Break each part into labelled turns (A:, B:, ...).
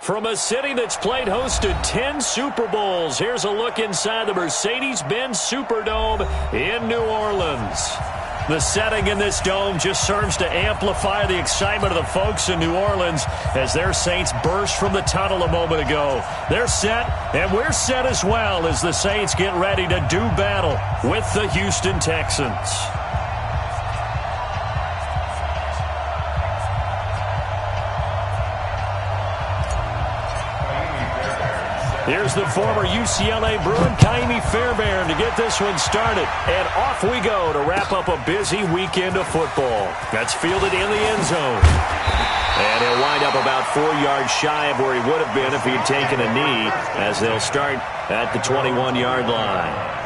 A: From a city that's played host to 10 Super Bowls, here's a look inside the Mercedes-Benz Superdome in New Orleans. The setting in this dome just serves to amplify the excitement of the folks in New Orleans as their Saints burst from the tunnel a moment ago. They're set, and we're set as well as the Saints get ready to do battle with the Houston Texans. Here's the former UCLA Bruin, Kaimi Fairbairn, to get this one started. And off we go to wrap up a busy weekend of football. That's fielded in the end zone. And he'll wind up about 4 yards shy of where he would have been if he'd taken a knee, as they'll start at the 21-yard line.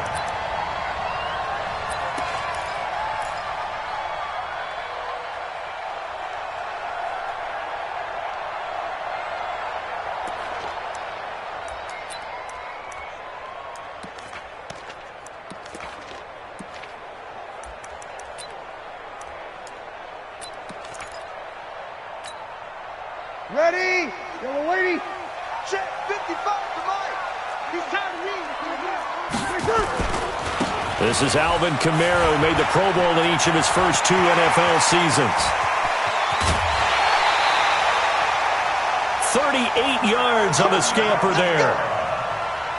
B: Ready? Yellow lady. Check 55 to Mike. He's time to read.
A: This is Alvin Kamara, who made the Pro Bowl in each of his first 2 NFL seasons. 38 yards on the scamper there.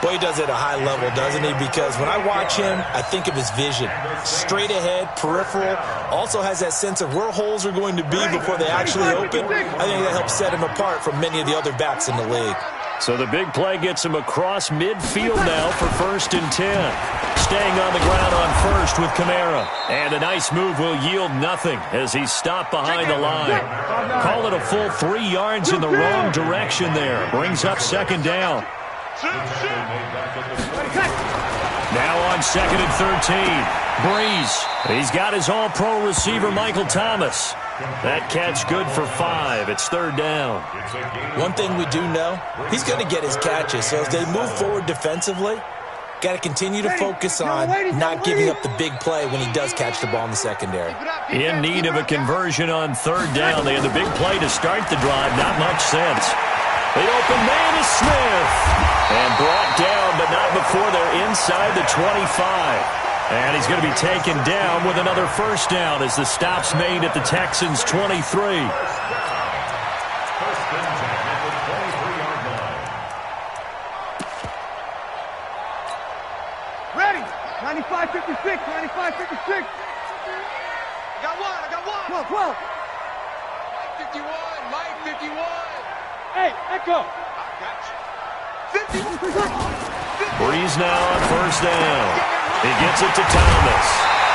C: Boy, he does it at a high level, doesn't he? Because when I watch him, I think of his vision. Straight ahead, peripheral, also has that sense of where holes are going to be before they actually open. I think that helps set him apart from many of the other backs in the league.
A: So the big play gets him across midfield now for 1st and 10. Staying on the ground on first with Kamara. And a nice move will yield nothing as he's stopped behind the line. Call it a full 3 yards in the wrong direction there. Brings up 2nd down. Now on 2nd and 13. Breeze. He's got his all-pro receiver, Michael Thomas. That catch good for 5. It's 3rd down.
C: One thing we do know, he's going to get his catches. So as they move forward defensively, got to continue to focus on not giving up the big play when he does catch the ball in the secondary.
A: In need of a conversion on 3rd down. They had the big play to start the drive. Not much sense. The open man is Smith. And brought down, but not before they're inside the 25. And he's going to be taken down with another 1st down as the stop's made at the Texans' 23.
B: Ready? 95-56, 95-56. I got one. 12. Mike 51. Hey, Echo. I got you. 51.
A: Breeze now on 1st down. He gets it to Thomas.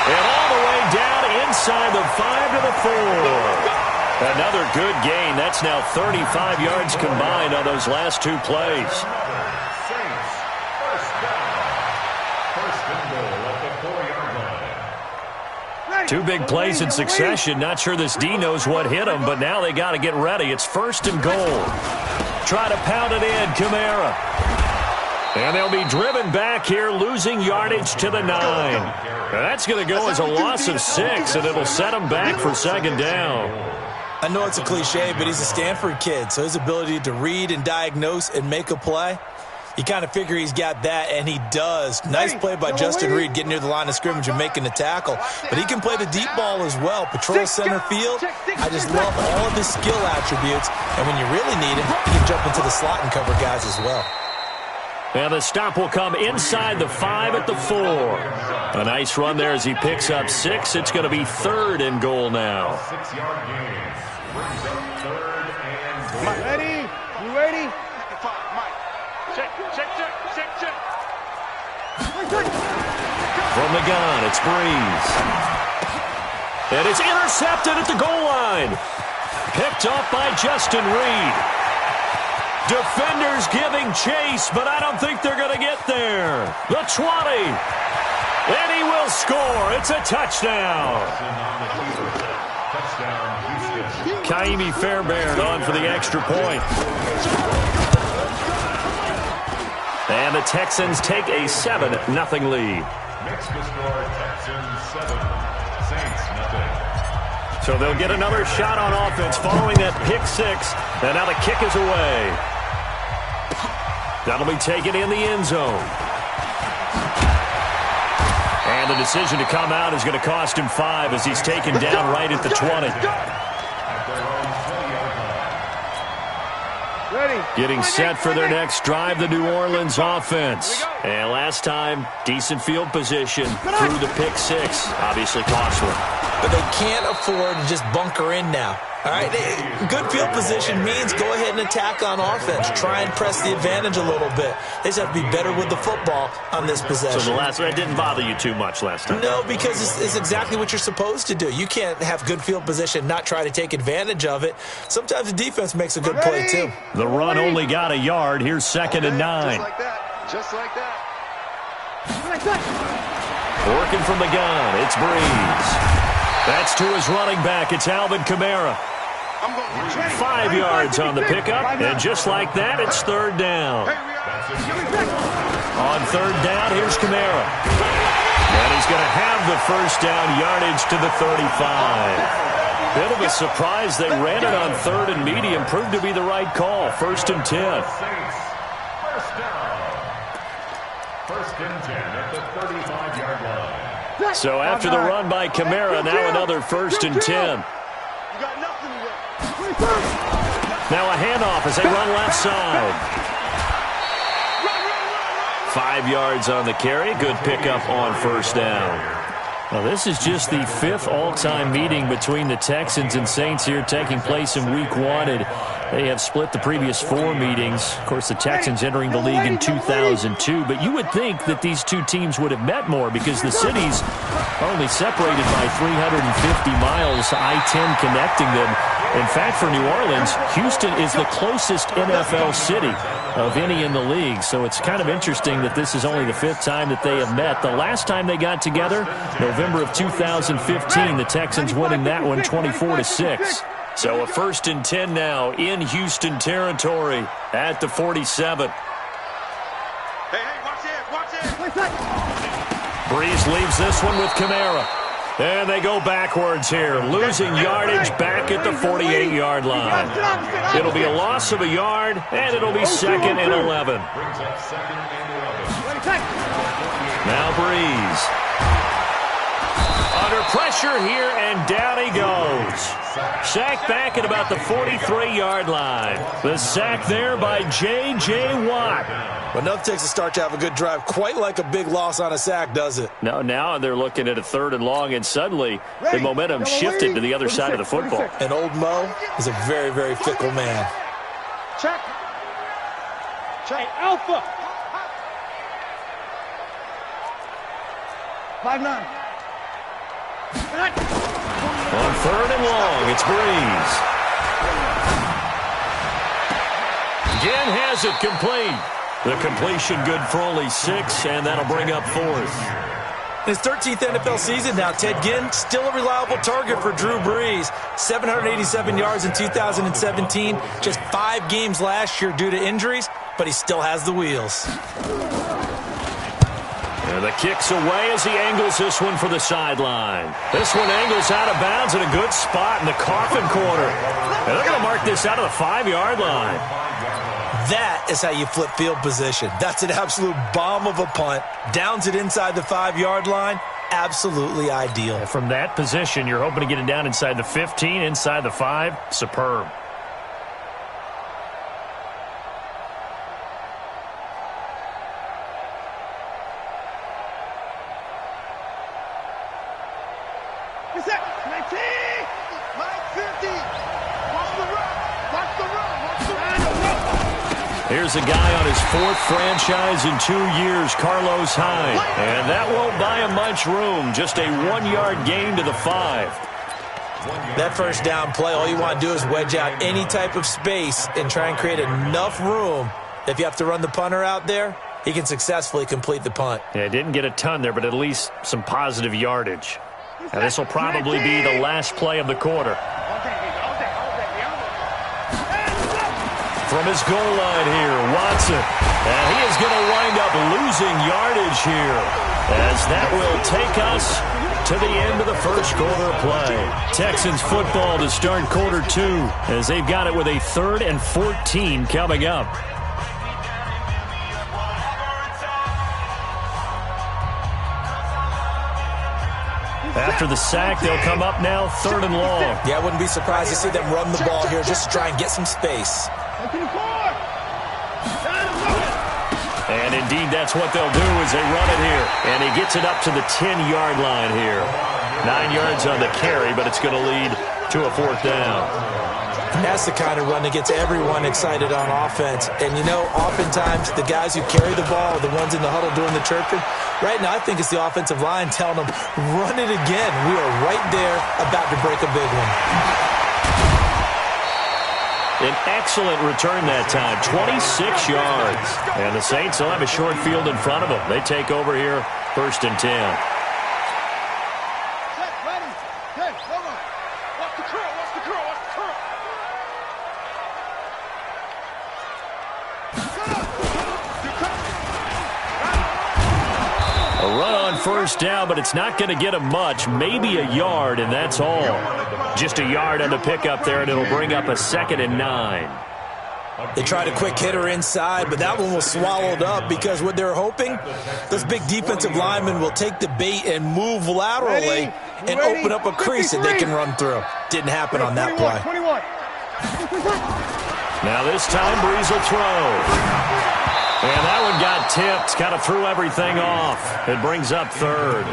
A: And all the way down inside the 5 to the 4. Another good gain. That's now 35 yards combined on those last 2 plays. Two big plays in succession. Not sure this D knows what hit him, but now they got to get ready. It's 1st and goal. Try to pound it in, Kamara. And they'll be driven back here, losing yardage to the 9. Now that's going to go as a loss of 6, and it'll set them back for 2nd down.
C: I know it's a cliche, but he's a Stanford kid, so his ability to read and diagnose and make a play, you kind of figure he's got that, and he does. Nice play by Justin Reed getting near the line of scrimmage and making the tackle. But he can play the deep ball as well. Patrol center field. I just love all of his skill attributes. And when you really need him, he can jump into the slot and cover guys as well.
A: And the stop will come inside the 5 at the 4. A nice run there as he picks up 6. It's going to be 3rd and goal now.
B: 6-yard gain. Brings up 3rd and goal. Ready? You ready? Check.
A: From the gun, it's Breeze. And it's intercepted at the goal line. Picked off by Justin Reed. Defenders giving chase, but I don't think they're going to get there. The 20. And he will score. It's a touchdown. Kaimi Fairbairn on for the extra point. And the Texans take a 7-0 lead.
D: Next to score, Texans 7, Saints nothing.
A: So they'll get another shot on offense following that pick 6. And now the kick is away. That'll be taken in the end zone. And the decision to come out is going to cost him 5 as he's taken down right at the 20. Getting set for their next drive, the New Orleans offense. And last time, decent field position through the pick 6. Obviously costly.
C: But they can't afford to just bunker in now. All right, good field position means go ahead and attack on offense. Try and press the advantage a little bit. They just have to be better with the football on this possession.
A: So that didn't bother you too much last time?
C: No, because it's exactly what you're supposed to do. You can't have good field position and not try to take advantage of it. Sometimes the defense makes a good play, too.
A: The run only got a yard. Here's 2nd and 9.
B: Just like that. Just like that.
A: Working from the gun, it's Breeze. That's to his running back. It's Alvin Kamara. 5 yards on the pickup, and just like that, it's 3rd down. On 3rd down, here's Kamara. And he's going to have the 1st down yardage to the 35. Bit of a surprise. They ran it on 3rd and medium. Proved to be the right call. 1st and 10.
D: 1st and 10 at the 35-yard line.
A: So after the run by Kamara, now another 1st and 10. Now a handoff as they run left side. 5 yards on the carry. Good pickup on 1st down. Well, this is just the 5th all-time meeting between the Texans and Saints here, taking place in Week 1. And they have split the previous 4 meetings. Of course, the Texans entering the league in 2002. But you would think that these two teams would have met more because the cities are only separated by 350 miles, I-10 connecting them. In fact, for New Orleans, Houston is the closest NFL city of any in the league. So it's kind of interesting that this is only the 5th time that they have met. The last time they got together, November of 2015, the Texans winning that one 24-6. So a 1st and 10 now in Houston territory at the 47.
B: Hey, watch it.
A: Breeze leaves this one with Kamara. And they go backwards here, losing yardage back at the 48-yard line. It'll be a loss of a yard, and it'll be 2nd and 11. Now Breeze. Under pressure here, and down he goes. Sacked back at about the 43-yard line. The sack there by J.J. Watt.
C: Well, nothing takes a start to have a good drive quite like a big loss on a sack, does it?
A: No, now they're looking at a 3rd and long, and suddenly the momentum shifted to the other side of the football.
C: And old Mo is a very, very fickle man.
B: Check. Alpha. 5-9.
A: On 3rd and long, it's Breeze. Again has it complete. The completion good for only 6, and that'll bring up 4th.
C: In his 13th NFL season now, Ted Ginn still a reliable target for Drew Brees. 787 yards in 2017, just 5 games last year due to injuries, but he still has the wheels.
A: And the kick's away as he angles this one for the sideline. This one angles out of bounds in a good spot in the coffin corner. And they're going to mark this out of the 5-yard line.
C: That is how you flip field position. That's an absolute bomb of a punt. Downs it inside the 5-yard line. Absolutely ideal.
A: From that position, you're hoping to get it down inside the 15, inside the 5. Superb. Here's a guy on his 4th franchise in 2 years, Carlos Hyde. And that won't buy him much room. Just a 1-yard gain to the 5.
C: That 1st down play, all you want to do is wedge out any type of space and try and create enough room. If you have to run the punter out there, he can successfully complete the punt.
A: Yeah, didn't get a ton there, but at least some positive yardage. Now, this will probably be the last play of the quarter. From his goal line here, Watson. And he is going to wind up losing yardage here, as that will take us to the end of the 1st quarter of play. Texans football to start quarter 2, as they've got it with a 3rd and 14 coming up. After the sack, they'll come up now 3rd and long.
C: Yeah, I wouldn't be surprised to see them run the ball here just to try and get some space.
A: And indeed, that's what they'll do as they run it here. And he gets it up to the 10-yard line here. 9 yards on the carry, but it's going to lead to a 4th down.
C: And that's the kind of run that gets everyone excited on offense. And, you know, oftentimes the guys who carry the ball are the ones in the huddle doing the chirping. Right now, I think it's the offensive line telling them, run it again. We are right there about to break a big one.
A: An excellent return that time, 26 yards. And the Saints will have a short field in front of them. They take over here, 1st and 10. A run on 1st down, but it's not going to get him much. Maybe a yard, and that's all. Just a yard on the pickup there, and it'll bring up a 2nd and 9.
C: They tried a quick hitter inside, but that one was swallowed up because what they're hoping, those big defensive linemen will take the bait and move laterally and open up a crease that they can run through. Didn't happen on that play.
A: Now this time, Breeze will throw. And that one got tipped, kind of threw everything off. It brings up 3rd.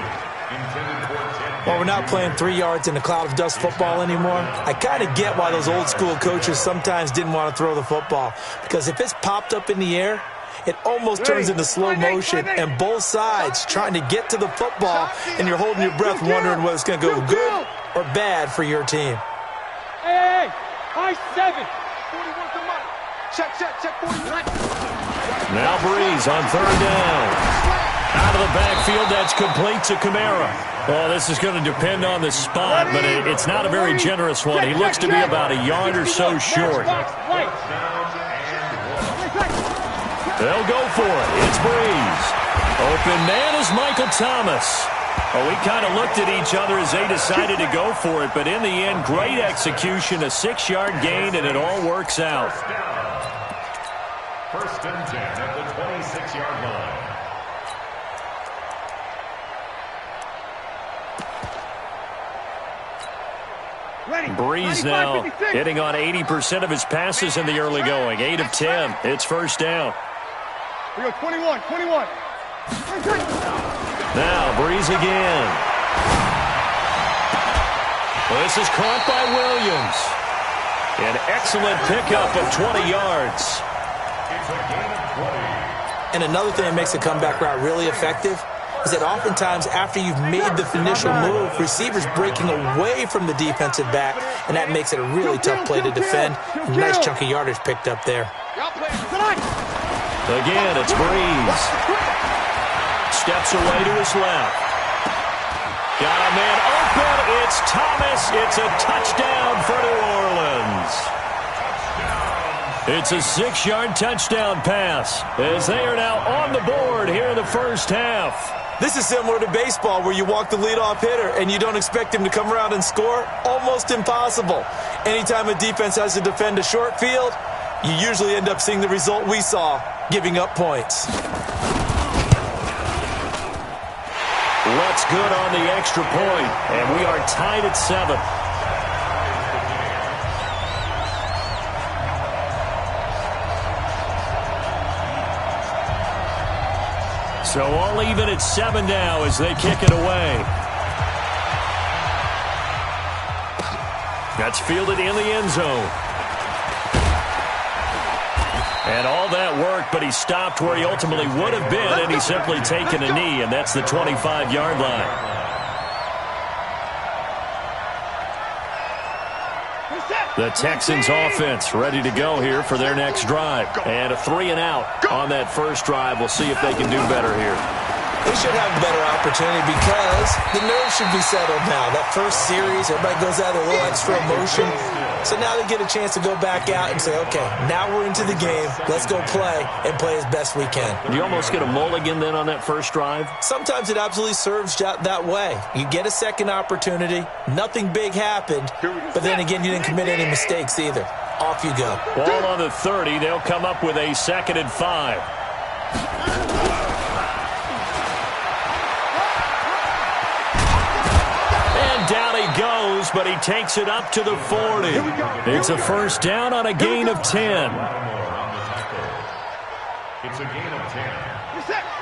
C: Well, we're not playing 3 yards in a cloud of dust football anymore. I kind of get why those old school coaches sometimes didn't want to throw the football. Because if it's popped up in the air, it almost turns into slow motion. And both sides trying to get to the football, and you're holding your breath wondering whether it's going to go good or bad for your team.
B: Hey, high 7. 41, come on. Check, 41.
A: Now Breeze on 3rd down. Out of the backfield, that's complete to Kamara. Well, this is going to depend on the spot, but it's not a very generous one. He looks to be about a yard or so short. They'll go for it. It's Breeze. Open man is Michael Thomas. Well, we kind of looked at each other as they decided to go for it, but in the end, great execution, a 6-yard gain, and it all works out.
D: 1st and 10 at the 26-yard line.
A: Breeze now hitting on 80% of his passes in the early going. 8 of 10. It's 1st down.
B: We go 21.
A: Now Breeze again. Well, this is caught by Williams. An excellent pickup of 20 yards.
C: And another thing that makes the comeback route really effective is that oftentimes after you've made the initial move, receivers breaking away from the defensive back, and that makes it a really tough play to defend. A nice chunk of yardage picked up there.
A: Again, it's Breeze. Steps away to his left. Got a man open. It's Thomas. It's a touchdown for New Orleans. It's a 6-yard touchdown pass as they are now on the board here in the 1st half.
C: This is similar to baseball where you walk the leadoff hitter and you don't expect him to come around and score. Almost impossible. Anytime a defense has to defend a short field, you usually end up seeing the result we saw, giving up points.
A: What's good on the extra point, and we are tied at 7. So all even at 7 now as they kick it away. That's fielded in the end zone. And all that worked, but he stopped where he ultimately would have been, and he's simply taken a knee, and that's the 25-yard line. The Texans offense ready to go here for their next drive. And a 3-and-out on that first drive. We'll see if they can do better here.
C: They should have a better opportunity because the nerves should be settled now. That first series, everybody goes out with a little extra emotion. So now they get a chance to go back out and say, okay, now we're into the game. Let's go play and play as best we can.
A: Do you almost get a mulligan then on that first drive?
C: Sometimes it absolutely serves that way. You get a second opportunity. Nothing big happened. But then again, you didn't commit any mistakes either. Off you go.
A: Ball on the 30. They'll come up with a 2nd and 5. but he takes it up to the 40. It's a first down on a gain of 10.
D: It's a gain of 10.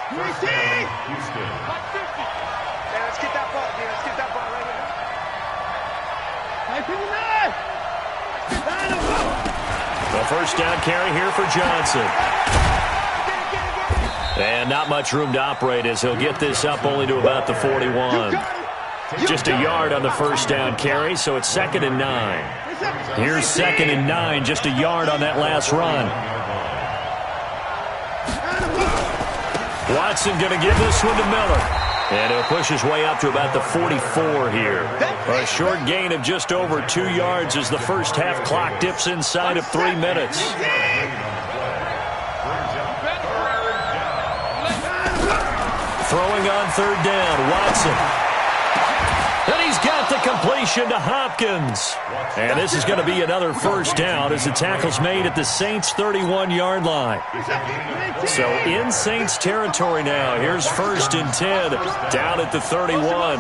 B: First down, Houston. Yeah, let's get that ball, dude. Let's get that ball right here.
A: The first down carry here for Johnson. And not much room to operate as he'll get this up only to about the 41. Just a yard on the first down carry, so it's 2nd and 9. Here's 2nd and 9, just a yard on that last run. Watson going to give this one to Miller. And he'll push his way up to about the 44 here. A short gain of just over 2 yards as the first half clock dips inside of 3 minutes. Throwing on 3rd down, Watson. And he's got the completion to Hopkins. And this is going to be another first down as the tackle's made at the Saints' 31-yard line. So in Saints territory now. Here's 1st and 10 down at the 31.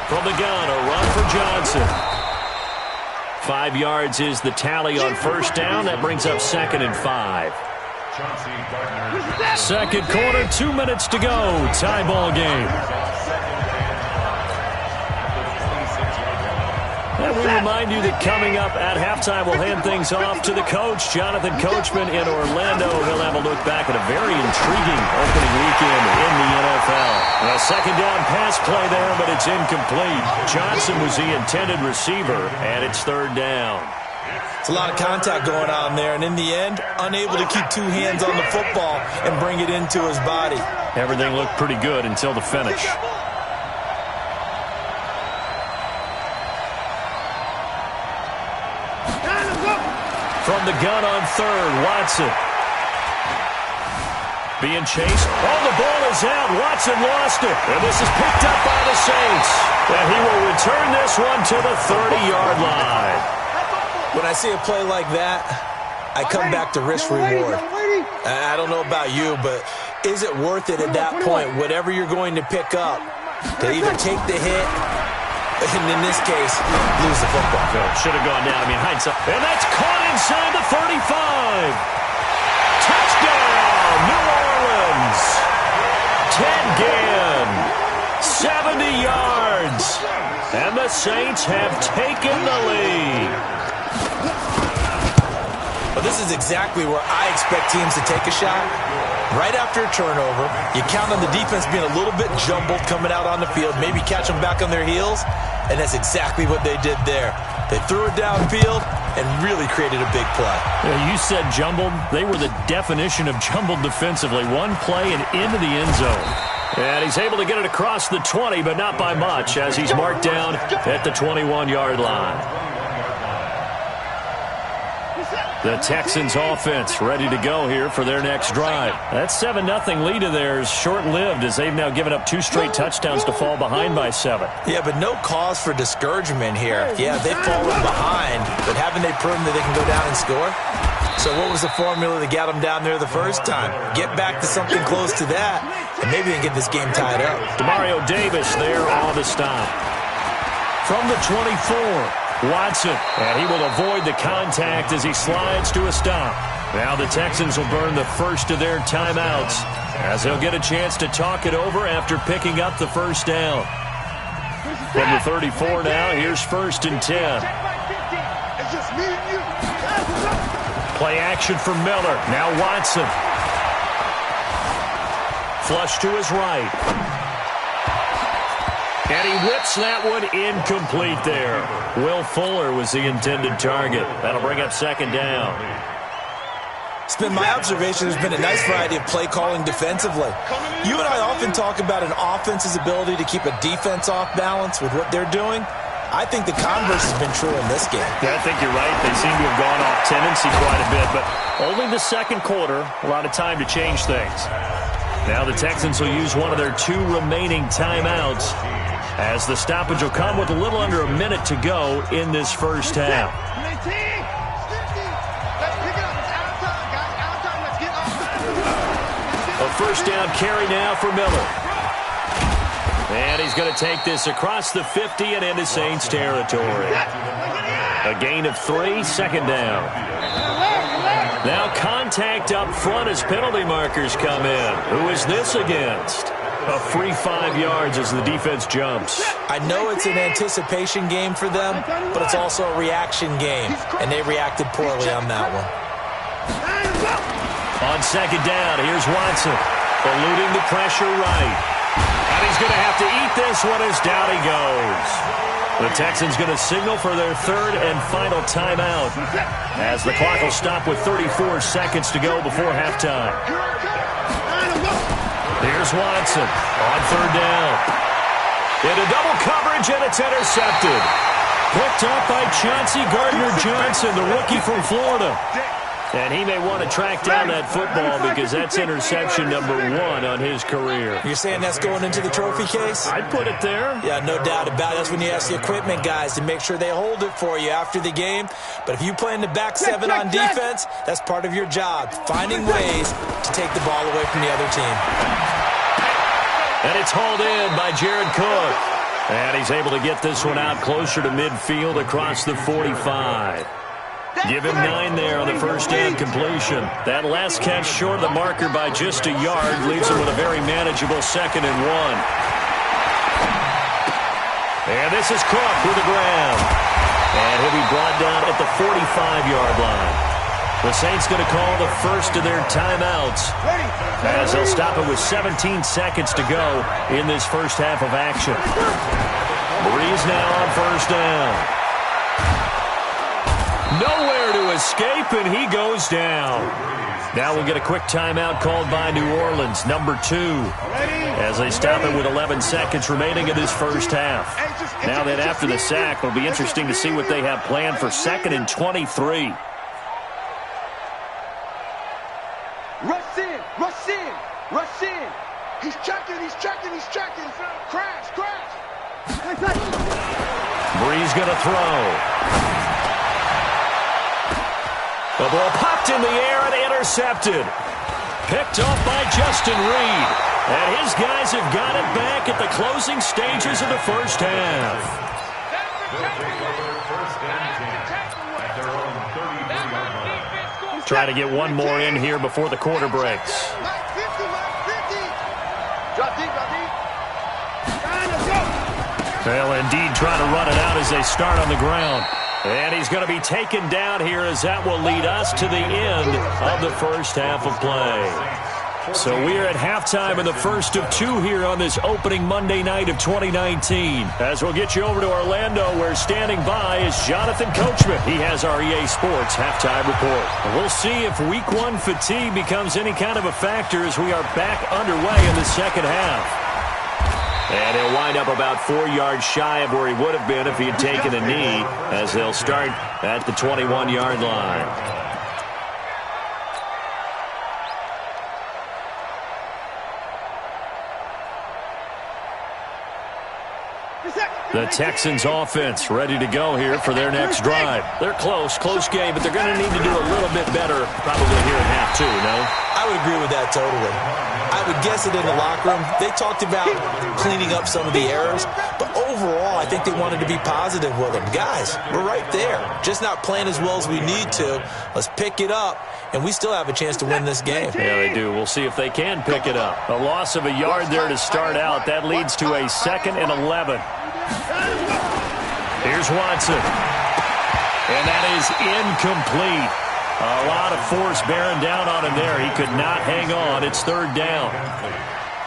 A: From the gun, a run for Johnson. 5 yards is the tally on first down. That brings up 2nd and 5. Second quarter, 2 minutes to go. Tie ball game. And we remind you that coming up at halftime, we'll hand things off to the coach, Jonathan Coachman in Orlando. He'll have a look back at a very intriguing opening weekend in the NFL. A second down pass play there, but it's incomplete. Johnson was the intended receiver, and it's 3rd down.
C: It's a lot of contact going on there, and in the end, unable to keep 2 hands on the football and bring it into his body.
A: Everything looked pretty good until the finish. From the gun on 3rd, Watson. Being chased. Oh, the ball is out. Watson lost it. And this is picked up by the Saints. And he will return this one to the 30-yard line.
C: When I see a play like that, I come back to risk reward. I don't know about you, but is it worth it at that point, whatever you're going to pick up, to either take the hit, and in this case, lose the football?
A: Should have gone down. I mean, hindsight. And that's caught inside the 35. Touchdown, New Orleans. Ted Ginn, 70 yards. And the Saints have taken the lead.
C: Well, this is exactly where I expect teams to take a shot. Right after a turnover, you count on the defense being a little bit jumbled coming out on the field, maybe catch them back on their heels, and that's exactly what they did there. They threw it downfield and really created a big play.
A: Yeah, you said jumbled. They were the definition of jumbled defensively. One play and into the end zone. And he's able to get it across the 20, but not by much, as he's marked down at the 21-yard line. The Texans offense ready to go here for their next drive. That 7-0 lead of theirs short-lived as they've now given up 2 straight touchdowns to fall behind by 7.
C: Yeah, but no cause for discouragement here. Yeah, they've fallen behind, but haven't they proven that they can go down and score? So what was the formula that got them down there the first time? Get back to something close to that, and maybe they can get this game tied up.
A: Demario Davis there on the stop. From the 24. Watson, and he will avoid the contact as he slides to a stop. Now the Texans will burn the first of their timeouts as they'll get a chance to talk it over after picking up the first down. From the 34 now, here's 1st and 10. Play action for Miller. Now Watson. Flush to his right. And he whips that one incomplete there. Will Fuller was the intended target. That'll bring up 2nd down.
C: It's been my observation there's been a nice variety of play calling defensively. You and I often talk about an offense's ability to keep a defense off balance with what they're doing. I think the converse has been true in this game.
A: Yeah, I think you're right. They seem to have gone off tendency quite a bit, but only the second quarter, a lot of time to change things. Now the Texans will use one of their 2 remaining timeouts, as the stoppage will come with a little under a minute to go in this first half. A first down carry now for Miller. And he's going to take this across the 50 and into Saints territory. A gain of 3, second down. Now contact up front as penalty markers come in. Who is this against? A free 5 yards as the defense jumps.
C: I know it's an anticipation game for them, but it's also a reaction game, and they reacted poorly on that one.
A: On second down, here's Watson, eluding the pressure right. And he's going to have to eat this one as down he goes. The Texans going to signal for their third and final timeout as the clock will stop with 34 seconds to go before halftime. Here's Watson on third down. Into double coverage, and it's intercepted. Picked up by Chauncey Gardner-Johnson, the rookie from Florida. And he may want to track down that football because that's interception number 1 on his career.
C: You're saying that's going into the trophy case?
A: I'd put it there.
C: Yeah, no doubt about it. That's when you ask the equipment guys to make sure they hold it for you after the game. But if you play in the back 7 on defense, that's part of your job, finding ways to take the ball away from the other team.
A: And it's hauled in by Jared Cook. And he's able to get this one out closer to midfield across the 45. Give him 9 there on the first down completion. That last catch short of the marker by just a yard leaves him with a very manageable 2nd and 1. And this is Cook with the grab. And he'll be brought down at the 45-yard line. The Saints going to call the first of their timeouts as they'll stop it with 17 seconds to go in this first half of action. Breeze now on first down. Nowhere to escape, and he goes down. Now we'll get a quick timeout called by New Orleans, number 2, as they stop it with 11 seconds remaining in this first half. Now then, after the sack, it'll be interesting to see what they have planned for 2nd and 23.
B: Rush in, rush in, rush in. He's checking, he's checking, he's checking. Crash, crash.
A: Breeze going to throw. The ball popped in the air and intercepted. Picked off by Justin Reed. And his guys have got it back at the closing stages of the first half. Try to get one more in here before the quarter breaks. Well, indeed, trying to run it out as they start on the ground. And he's going to be taken down here as that will lead us to the end of the first half of play. So we are at halftime in the first of 2 here on this opening Monday night of 2019. As we'll get you over to Orlando, where standing by is Jonathan Coachman. He has our EA Sports halftime report. We'll see if Week 1 fatigue becomes any kind of a factor as we are back underway in the second half. And he'll wind up about 4 yards shy of where he would have been if he had taken a knee, as they'll start at the 21-yard line. The Texans offense ready to go here for their next drive. They're close game, but they're going to need to do a little bit better probably here in half 2, no?
C: I would agree with that totally. I would guess it in the locker room. They talked about cleaning up some of the errors, but overall, I think they wanted to be positive with them. Guys, we're right there. Just not playing as well as we need to. Let's pick it up, and we still have a chance to win this game.
A: Yeah, they do. We'll see if they can pick it up. A loss of a yard there to start out. That leads to a 2nd and 11. Here's Watson. And that is incomplete. A lot of force bearing down on him there. He could not hang on. It's 3rd down.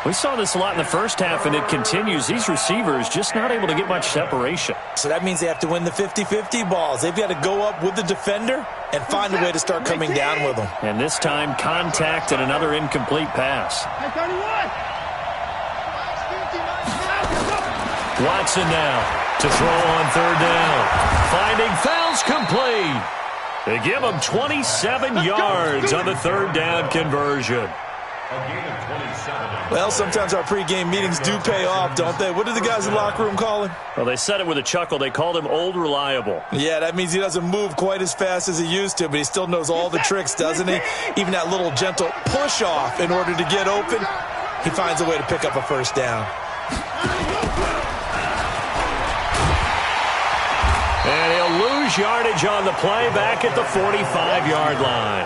A: We saw this a lot in the first half, and it continues. These receivers just not able to get much separation.
C: So that means they have to win the 50-50 balls. They've got to go up with the defender and find a way to start coming down with them.
A: And this time, contact and another incomplete pass. Watson now to throw on 3rd down. Finding fouls complete. They give him 27 yards on the 3rd down conversion.
C: Well, sometimes our pregame meetings do pay off, don't they? What do the guys in the locker room call him?
A: Well, they said it with a chuckle. They called him Old Reliable.
C: Yeah, that means he doesn't move quite as fast as he used to, but he still knows all the tricks, doesn't he? Even that little gentle push-off in order to get open, he finds a way to pick up a first down.
A: And he'll lose yardage on the play back at the 45-yard line.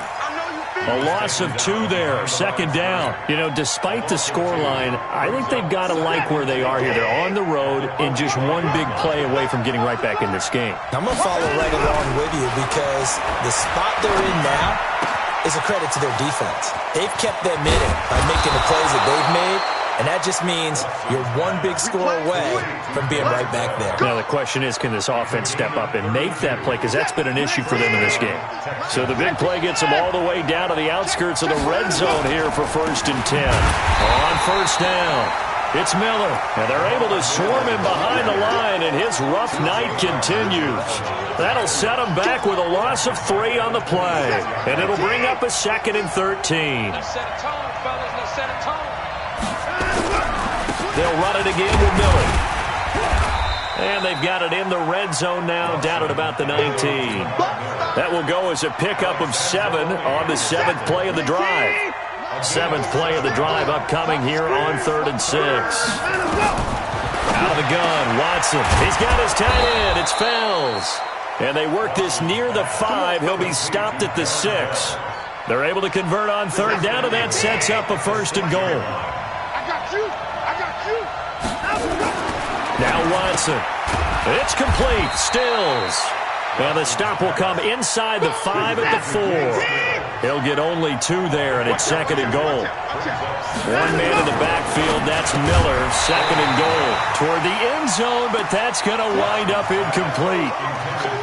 A: A loss of 2 there, second down. You know, despite the scoreline, I think they've got to like where they are here. They're on the road and just one big play away from getting right back in this game.
C: I'm going to follow right along with you because the spot they're in now is a credit to their defense. They've kept them in it by making the plays that they've made, and that just means you're one big score away from being right back there.
A: Now the question is, can this offense step up and make that play? Because that's been an issue for them in this game. So the big play gets them all the way down to the outskirts of the red zone here for 1st and 10. On 1st down, it's Miller. And they're able to swarm him behind the line, and his rough night continues. That'll set him back with a loss of 3 on the play. And it'll bring up a 2nd and 13. They'll run it again with Miller. And they've got it in the red zone now, down at about the 19. That will go as a pickup of 7 on the 7th play of the drive. 7th play of the drive upcoming here on 3rd and 6. Out of the gun, Watson. He's got his tight end. It's Fells. And they work this near the 5. He'll be stopped at the 6. They're able to convert on 3rd down, and that sets up a 1st and goal.
B: I got you.
A: Now Watson. It's complete. Stills. And the stop will come inside the 5 at the 4. He'll get only 2 there, and it's 2nd and goal. One man in the backfield. That's Miller. 2nd and goal. Toward the end zone, but that's going to wind up incomplete.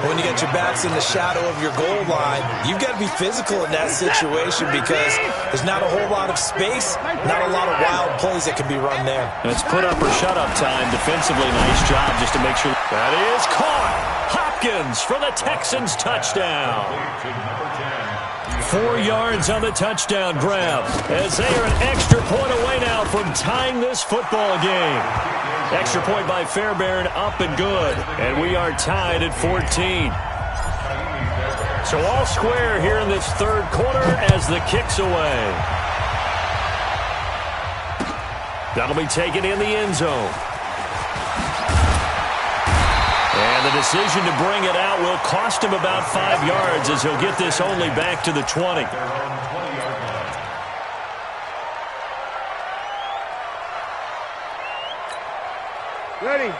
C: When you get your backs in the shadow of your goal line, you've got to be physical in that situation because there's not a whole lot of space, not a lot of wild plays that can be run there.
A: It's put up or shut up time. Defensively, nice job just to make sure. That is caught. Hopkins for the Texans touchdown. 4 yards on the touchdown grab as they are an extra point away now from tying this football game. Extra point by Fairbairn, up and good. And we are tied at 14. So all square here in this 3rd quarter as the kick's away. That'll be taken in the end zone. And the decision to bring it out will cost him about 5 yards as he'll get this only back to the 20.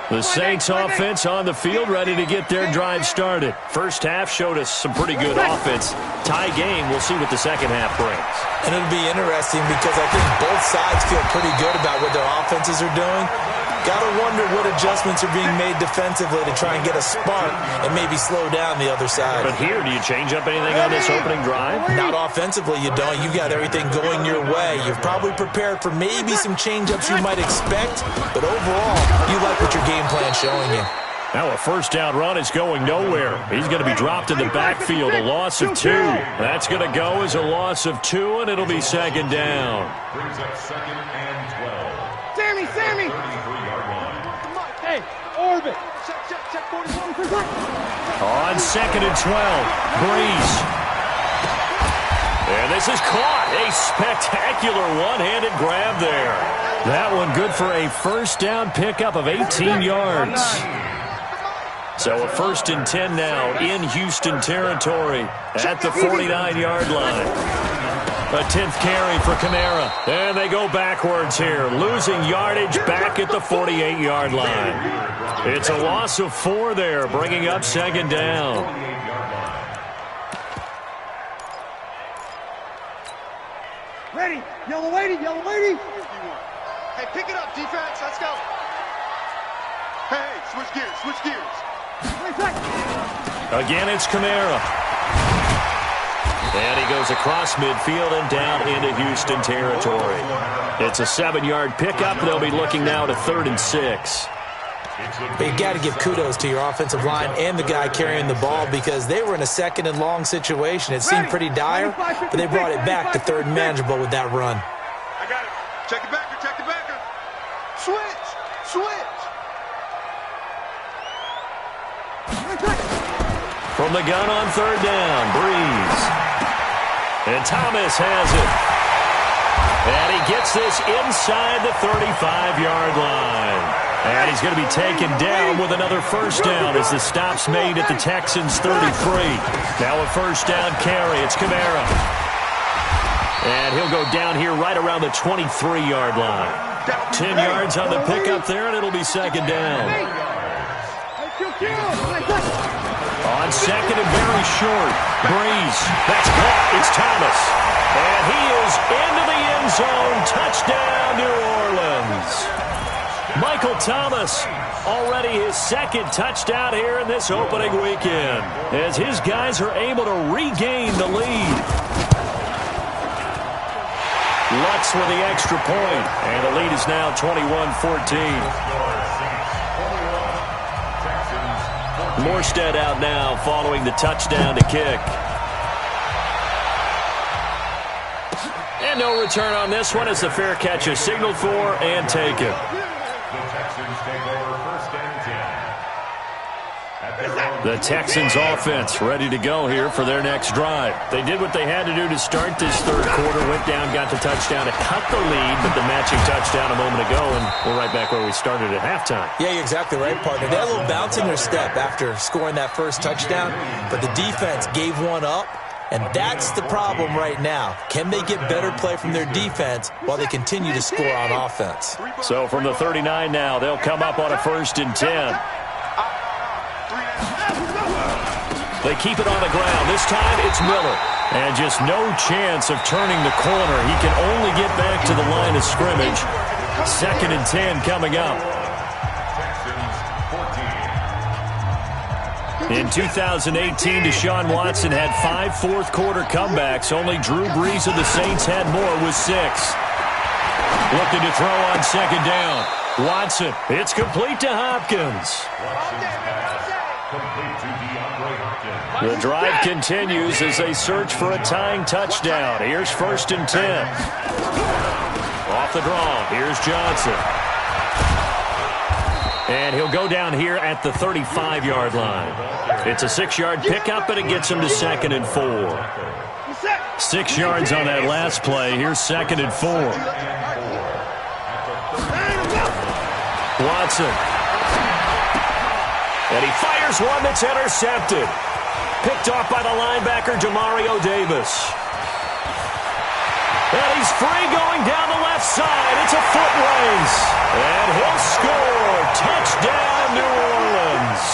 A: The Saints offense on the field ready to get their drive started. First half showed us some pretty good offense. Tie game, we'll see what the second half brings.
C: And it'll be interesting because I think both sides feel pretty good about what their offenses are doing. Got to wonder what adjustments are being made defensively to try and get a spark and maybe slow down the other side.
A: But here, do you change up anything on this opening drive?
C: Not offensively, you don't. You got everything going your way. You've probably prepared for maybe some change-ups you might expect, but overall, you like what your game plan's showing you.
A: Now a 1st down run is going nowhere. He's going to be dropped in the backfield, a loss of 2. That's going to go as a loss of 2, and it'll be 2nd down.
D: Brings up 2nd and 12.
B: Sammy! Hey, Orbit! Check 41.
A: On 2nd and 12, Breeze. And this is caught. A spectacular one-handed grab there. That one good for a 1st down pickup of 18 yards. So a 1st and 10 now in Houston territory at the 49-yard line. A 10th carry for Kamara. And they go backwards here, losing yardage back at the 48-yard line. It's a loss of 4 there, bringing up 2nd down.
B: Ready. Yellow lady. Hey, pick it up, defense. Let's go. Hey, switch gears.
A: Again, it's Kamara. And he goes across midfield and down into Houston territory. It's a 7-yard pickup. They'll be looking now to 3rd and 6.
C: But you got to give kudos to your offensive line and the guy carrying the ball because they were in a 2nd and long situation. It seemed pretty dire, but they brought it back to 3rd and manageable with that run.
B: I got it. Check it backer. Switch.
A: From the gun on 3rd down, Breeze. And Thomas has it. And he gets this inside the 35-yard line. And he's going to be taken down with another first down as the stop's made at the Texans' 33. Now a first down carry. It's Kamara. And he'll go down here right around the 23-yard line. 10 yards on the pickup there, and it'll be second down. On second and very short. Breeze. That's caught. It's Thomas. And he is into the end zone. Touchdown, New Orleans. Michael Thomas, already his second touchdown here in this opening weekend, as his guys are able to regain the lead. Lutz with the extra point, and the lead is now 21-14. Morstead out now following the touchdown to kick. And no return on this one as the fair catch is signaled for and taken. The Texans offense ready to go here for their next drive. They did what they had to do to start this third quarter, went down, got the touchdown to cut the lead, but the matching touchdown a moment ago, and we're right back where we started at halftime.
C: Yeah, you're exactly right, partner. They had a little bounce in their step after scoring that first touchdown, but the defense gave one up, and that's the problem right now. Can they get better play from their defense while they continue to score on offense?
A: So from the 39 now, they'll come up on a 1st and 10. They keep it on the ground. This time it's Miller. And just no chance of turning the corner. He can only get back to the line of scrimmage. 2nd and 10 coming up. In 2018, Deshaun Watson had 5 fourth-quarter comebacks. Only Drew Brees of the Saints had more with 6. Looking to throw on 2nd down. Watson, it's complete to Hopkins. The drive continues as they search for a tying touchdown. Here's 1st and 10. Off the draw. Here's Johnson. And he'll go down here at the 35-yard line. It's a 6-yard pickup, but it gets him to 2nd and 4. 6 yards on that last play. Here's 2nd and 4. Watson. And he fires one that's intercepted. Picked off by the linebacker, Demario Davis. And he's free going down the left side. It's a foot race. And he'll score. Touchdown, New Orleans.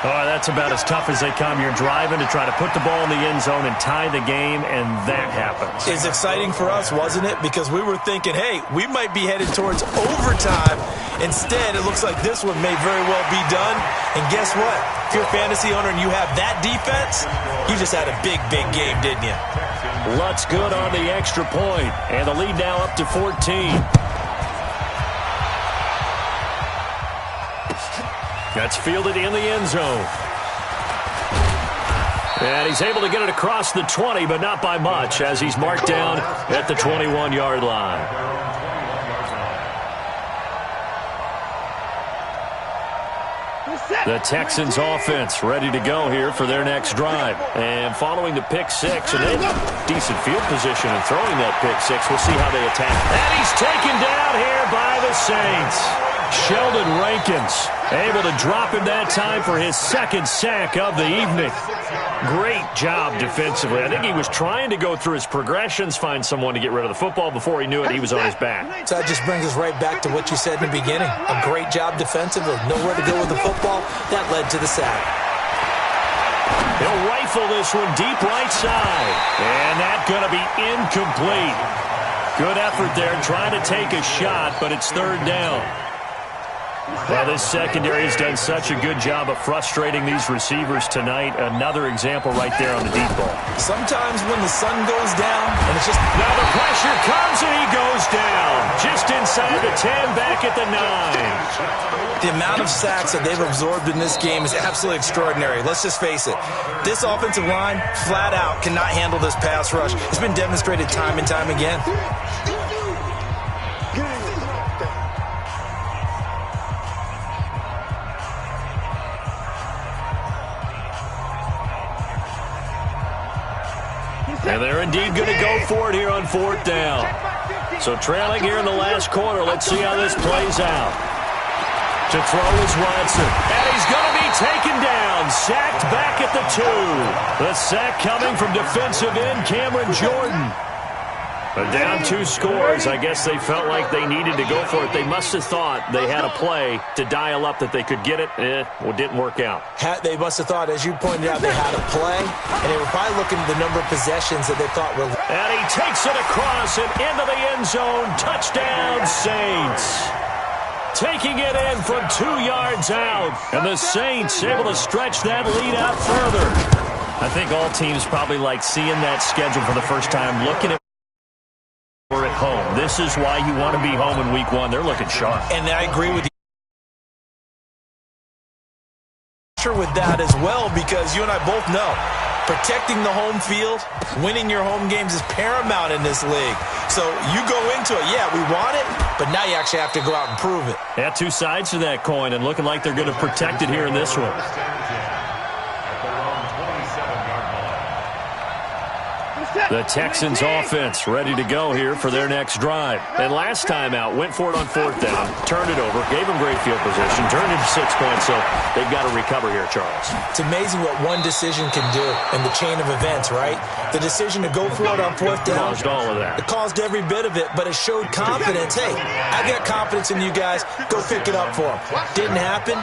A: Oh, that's about as tough as they come. You're driving to try to put the ball in the end zone and tie the game, and that happens.
C: It's exciting for us, wasn't it? Because we were thinking, hey, we might be headed towards overtime. Instead, it looks like this one may very well be done. And guess what? If you're a fantasy owner and you have that defense, you just had a big, big game, didn't you?
A: Lutz good on the extra point, and the lead now up to 14. That's fielded in the end zone. And he's able to get it across the 20, but not by much, as he's marked down at the 21-yard line. The Texans offense ready to go here for their next drive. And following the pick 6, and they have decent field position in throwing that pick 6. We'll see how they attack. And he's taken down here by the Saints. Sheldon Rankins able to drop him that time for his 2nd sack of the evening. Great job defensively. I think he was trying to go through his progressions, find someone to get rid of the football. Before he knew it, he was on his back.
C: So that just brings us right back to what you said in the beginning. A great job defensively. Nowhere to go with the football. That led to the sack.
A: He'll rifle this one deep right side. And that's going to be incomplete. Good effort there trying to take a shot, but it's 3rd down. Well, this secondary has done such a good job of frustrating these receivers tonight. Another example right there on the deep ball.
C: Sometimes when the sun goes down, and it's just...
A: Now the pressure comes, and he goes down. Just inside the 10, back at the 9.
C: The amount of sacks that they've absorbed in this game is absolutely extraordinary. Let's just face it. This offensive line, flat out, cannot handle this pass rush. It's been demonstrated time and time again.
A: And they're indeed going to go for it here on 4th down. So trailing here in the last quarter. Let's see how this plays out. To throw is Watson. And he's going to be taken down. Sacked back at the 2. The sack coming from defensive end Cameron Jordan. But down 2 scores. I guess they felt like they needed to go for it. They must have thought they had a play to dial up that they could get it. Well, it didn't work out.
C: They must have thought, as you pointed out, they had a play. And they were probably looking at the number of possessions that they thought were...
A: And he takes it across and into the end zone. Touchdown, Saints. Taking it in from 2 yards out. And the Saints able to stretch that lead out further. I think all teams probably like seeing that schedule for the first time, looking at we're at home. This is why you want to be home in week 1. They're looking sharp.
C: And I agree with you with that as well, because you and I both know protecting the home field, winning your home games is paramount in this league. So you go into it, yeah, we want it, but now you actually have to go out and prove it.
A: Yeah, 2 sides to that coin, and looking like they're going to protect it here in this one. The Texans offense ready to go here for their next drive. And last time out, went for it on 4th down, turned it over, gave them great field position, turned it to 6 points, so they've got to recover here, Charles.
C: It's amazing what one decision can do in the chain of events, right? The decision to go for it on 4th down.
A: Caused all of that.
C: It caused every bit of it, but it showed confidence. Hey, I got confidence in you guys. Go pick it up for them. Didn't happen.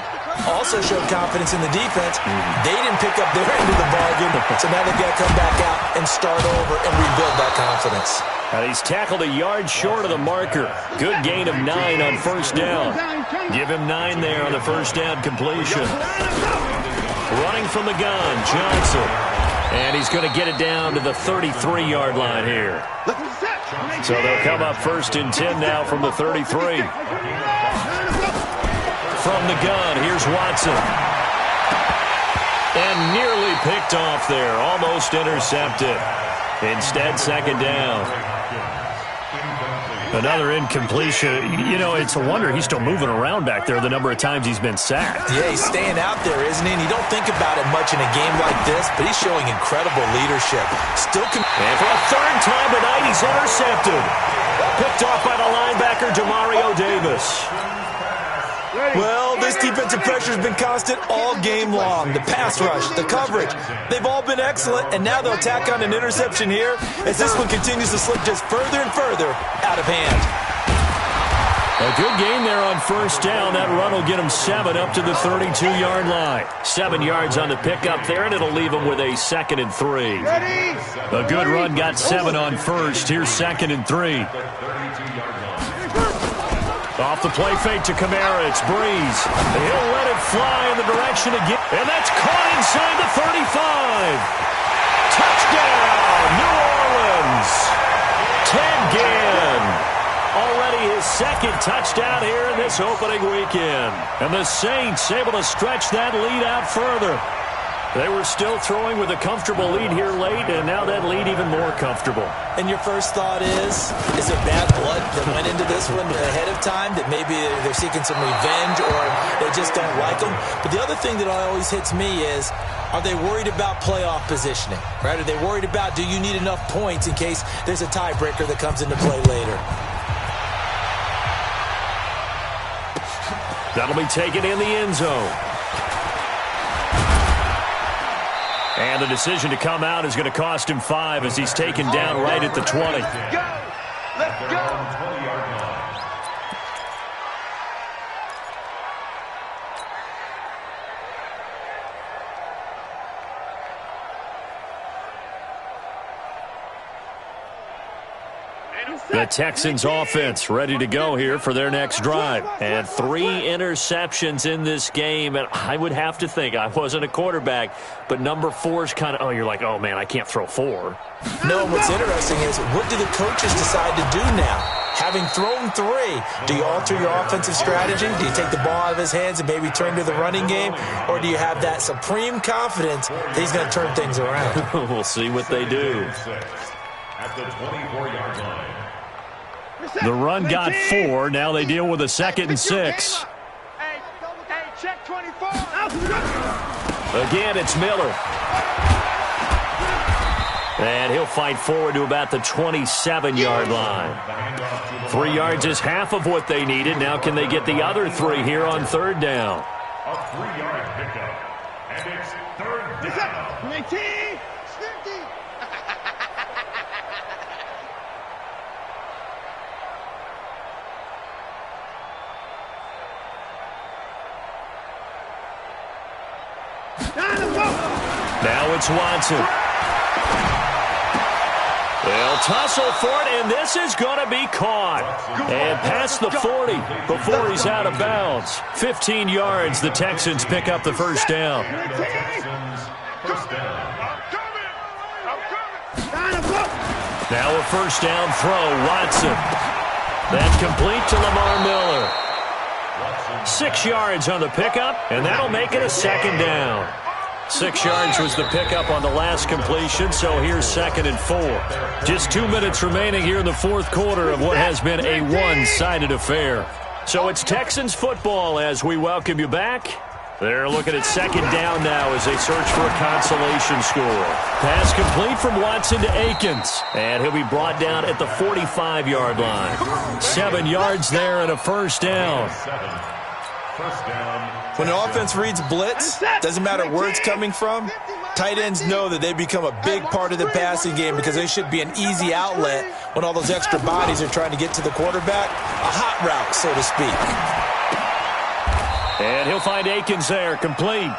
C: Also showed confidence in the defense. They didn't pick up their end of the bargain, so now they've got to come back out and start over and rebuild that confidence.
A: He's tackled a yard short of the marker. Good gain of 9 on 1st down. Give him 9 there on the 1st down completion. Running from the gun, Johnson. And he's going to get it down to the 33-yard line here. So they'll come up 1st and 10 now from the 33. From the gun, here's Watson. And nearly picked off there. Almost intercepted. Instead, 2nd down. Another incompletion. You know, it's a wonder he's still moving around back there the number of times he's been sacked.
C: Yeah, he's staying out there, isn't he? And you don't think about it much in a game like this, but he's showing incredible leadership.
A: And for a 3rd time tonight, he's intercepted. Picked off by the linebacker, Demario Davis.
C: Well, this defensive pressure has been constant all game long. The pass rush, the coverage, they've all been excellent, and now they'll tack on an interception here as this one continues to slip just further and further out of hand.
A: A good game there on 1st down. That run will get him 7 up to the 32-yard line. 7 yards on the pickup there, and it'll leave him with a 2nd and 3. A good run got 7 on 1st. Here's 2nd and 3. Off the play fake to Kamara. It's Breeze. He'll let it fly in the direction again. And that's caught inside the 35. Touchdown, New Orleans. Ted Ginn. Already his 2nd touchdown here in this opening weekend. And the Saints able to stretch that lead out further. They were still throwing with a comfortable lead here late, and now that lead even more comfortable.
C: And your first thought is there bad blood that went into this one ahead of time, that maybe they're seeking some revenge or they just don't like them? But the other thing that always hits me is, are they worried about playoff positioning? Right? Are they worried about, do you need enough points in case there's a tiebreaker that comes into play later?
A: That'll be taken in the end zone. And the decision to come out is going to cost him 5 as he's taken down right at the 20.
B: Let's go.
A: The Texans offense ready to go here for their next drive. And 3 interceptions in this game. And I would have to think, I wasn't a quarterback, but number 4 is kind of, you're like, oh, man, I can't throw 4.
C: No, what's interesting is, what do the coaches decide to do now? Having thrown 3, do you alter your offensive strategy? Do you take the ball out of his hands and maybe turn to the running game? Or do you have that supreme confidence that he's going to turn things around?
A: We'll see what they do.
D: At the 24-yard line.
A: The run got 4. Now they deal with a 2nd and 6.
B: Hey, check 24.
A: Again, it's Miller. And he'll fight forward to about the 27-yard line. 3 yards is half of what they needed. Now can they get the other 3 here on third down?
D: A 3-yard pickup. And it's third down.
B: 19.
A: Now it's Watson. They'll tussle for it, and this is going to be caught. And past the 40 before he's out of bounds. 15 yards, the Texans pick up the first down. Now a first down throw, Watson. That's complete to Lamar Miller. 6 yards on the pickup, and that'll make it a second down. 6 yards was the pickup on the last completion, so here's 2nd and 4. Just 2 minutes remaining here in the fourth quarter of what has been a one-sided affair. So it's Texans football as we welcome you back. They're looking at second down now as they search for a consolation score. Pass complete from Watson to Akins, and he'll be brought down at the 45-yard line. 7 yards there and a first down.
C: When an offense reads blitz, doesn't matter where it's coming from, tight ends know that they become a big part of the passing game because they should be an easy outlet when all those extra bodies are trying to get to the quarterback. A hot route, so to speak.
A: And he'll find Akins there, complete.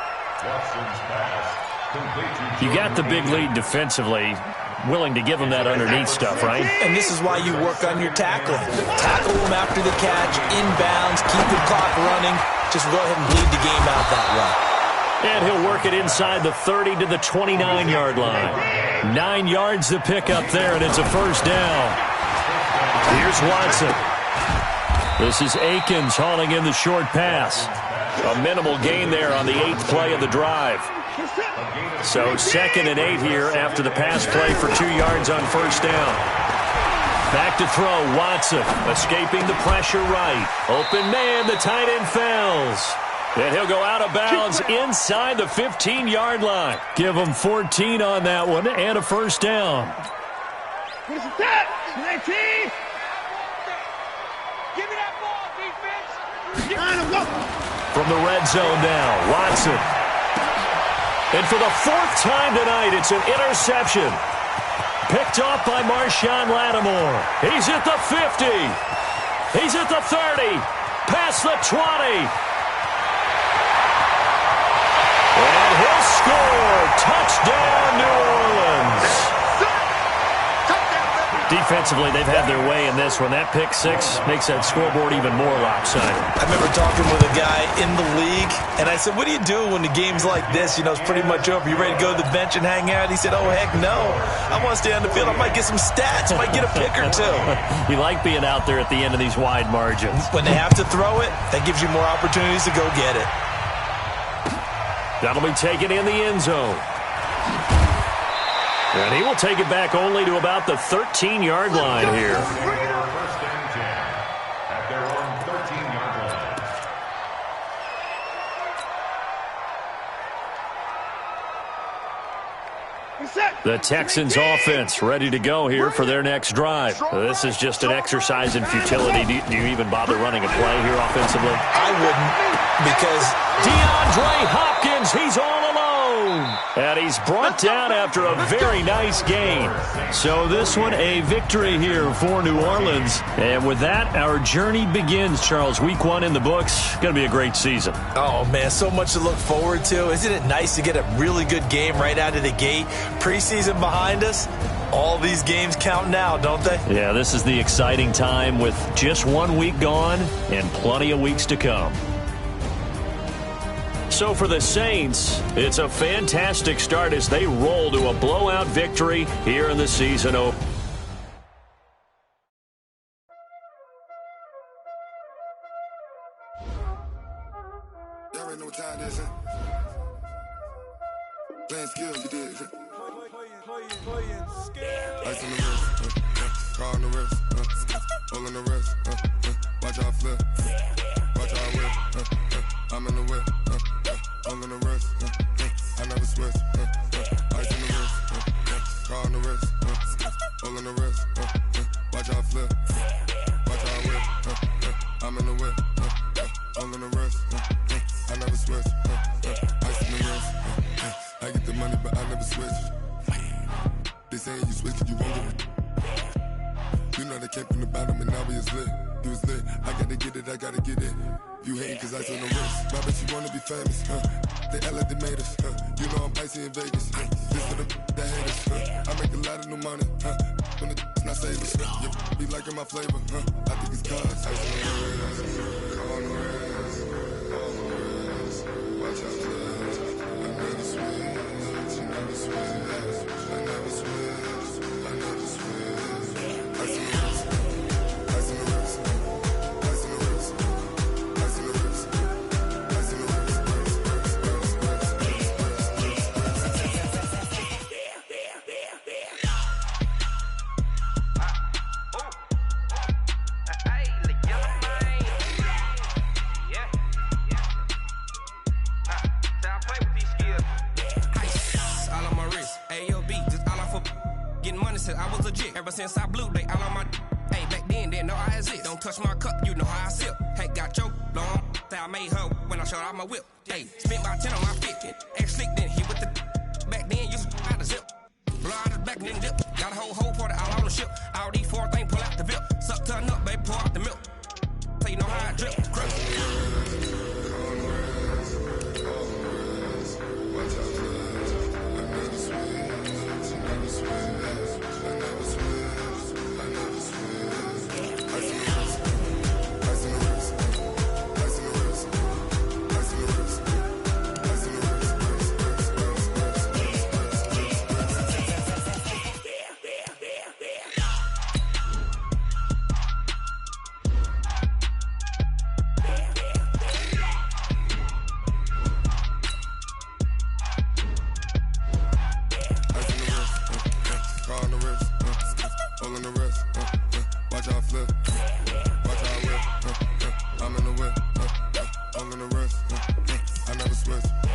A: You got the big lead defensively. Willing to give him that underneath stuff, right?
C: And this is why you work on your tackling. Tackle him after the catch, inbounds, keep the clock running. Just go ahead and bleed the game out that way.
A: And he'll work it inside the 30 to the 29-yard line. 9 yards to pick up there, and it's a first down. Here's Watson. This is Akins hauling in the short pass. A minimal gain there on the 8th play of the drive. So 2nd and 8 here after the pass play for 2 yards on first down. Back to throw, Watson, escaping the pressure right. Open man, the tight end fails. And he'll go out of bounds inside the 15-yard line. Give him 14 on that one and a first down.
B: Give me that ball, defense.
A: From the red zone now, Watson. And for the 4th time tonight, it's an interception. Picked off by Marshawn Lattimore. He's at the 50. He's at the 30. Past the 20. And he'll score. Touchdown, New Orleans. Defensively, they've had their way in this one. That pick 6 makes that scoreboard even more lopsided.
C: I remember talking with a guy in the league, and I said, what do you do when the game's like this? You know, it's pretty much over. You ready to go to the bench and hang out? He said, oh, heck no. I want to stay on the field. I might get some stats. I might get a pick or two.
A: You like being out there at the end of these wide margins.
C: When they have to throw it, that gives you more opportunities to go get it.
A: That'll be taken in the end zone. And he will take it back only to about the 13-yard line here.
D: First and 10 at their own 13-yard line.
A: The Texans offense ready to go here for their next drive. This is just an exercise in futility. Do you even bother running a play here offensively?
C: I wouldn't, because
A: DeAndre Hopkins, he's all alone. And he's brought down after a very nice gain. So this one a victory here for New Orleans. And with that, our journey begins, Charles. Week 1 in the books. Going to be a great season.
C: oh, man, so much to look forward to. Isn't it nice to get a really good game right out of the gate? Preseason behind us. All these games count now, don't they?
A: Yeah, this is the exciting time with just 1 week gone and plenty of weeks to come. So for the Saints, it's a fantastic start as they roll to a blowout victory here in the season opener.
E: Y'all already know what time this is. Playing skills, you did. Ice on the wrist, car on the wrist, all on the wrist, watch out flip, watch out whip, I'm in the whip, all on the wrist, I never switch, ice on the wrist, car on the wrist. all in the rest. I never switch. Ice in the wrist. I get the money, but I never switch. They saying you switch, you won't get it. You know they came from the bottom and now we is lit. You was lit. I gotta get it, I gotta get it. You hating cause ice on the wrist. My bitch, you wanna be famous, They act like they made us, You know I'm icy in Vegas, This for the that hate us, I make a lot of new money, When the not savers, You be liking my flavor, I think it's cause ice on the wrist, on the wrist, on the wrist. Watch out, cuz I never switch, I never switch, I never switch, I never switch. Ice on the wrist, ice on the wrist, ice on the wrist, ice on the wrist, ice on the wrist.
F: I was legit. Ever since I blew, they all on my hey, back then, didn't know I exist. Don't touch my cup, you know how I sip. Hey, got your long, I made her when I showed out my whip. Hey, spent about 10 on my 50. Ex-slick, then hit with the back then, used to out the zip. Blow out the back, then dip. Got a whole party all on the ship. All these 4 things, pull out the VIP. Suck, turn up, baby, pour out the milk. So you know how I drip. Crush. Watch out, cuz I never switch, I never switch. Watch out flip, watch out whip, I'm in the whip, all in the wrist, I never switch.